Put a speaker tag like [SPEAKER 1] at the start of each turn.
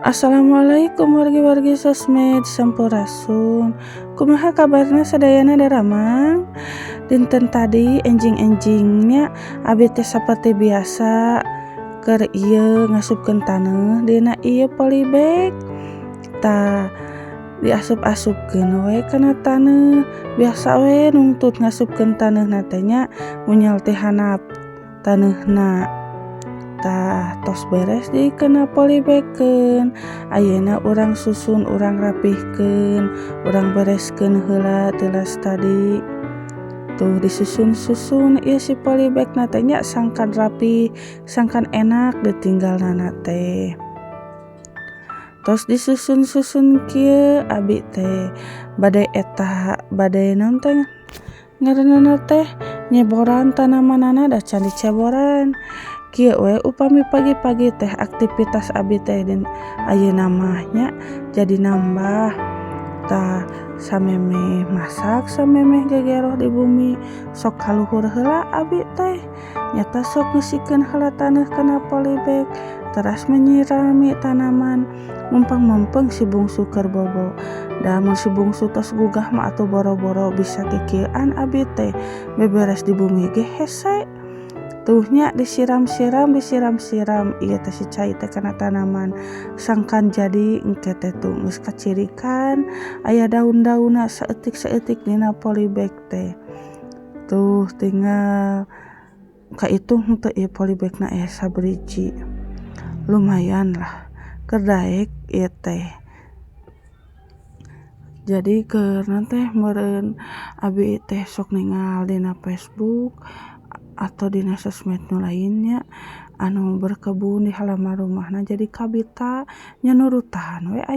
[SPEAKER 1] Assalamualaikum wargi-wargi sosmed sampurasun. Kumaha kabarna sadayana daramang? Dinten tadi enjing-enjingnya abi teh saperti biasa keur ieu ngasupkeun taneuh dina ieu polybag. Tah diasup-asupkeun we kana taneuh. Biasa we nungtut ngasupkeun taneuhna teh nya munyal teh handap taneuhna. Tah tos beres dikeuna polybagkeun. Ayeuna urang susun, urang rapihkeun, urang bereskeun heula tilas tadi. Tuh disusun-susun ieu si polybagna teh nya sangkan rapi, sangkan enak ditinggalna teh. Tos disusun-susun kieu abi teh bade naon teh ngaranna teh nyeboran tanamanana da can diceboran. Kieu we upami pagi-pagi teh aktivitas abi teh ayeuna mah nya jadi nambah. Tah samemeh masak, samemeh gegeroh di bumi, sok kaluhur heula abi teh. Nyata sok ngeusikeun heula taneuh kana polybag, teras menyirami tanaman. Mumpung si bungsu keur bobo. Da mun si bungsu tos gugah mah atuh boro-boro bisa kikieuan abi teh. Beberes di bumi ge hese. Tuhnya disiram ieu teh si cai teh kana tanaman sangkan jadi engke teh tuh geus kacirikan aya daun-daunna saeutik-saeutik dina polybag teh. Tuh tinggal kaitung teu ieu polybagna aya sabriji. Lumayan lah keur daek ieu teh. Jadi keurna teh meureun abi teh sok ningal dina Facebook atau dina sosmed nu lainnya anu berkebun di halaman rumahna jadi kabita nya nurutan we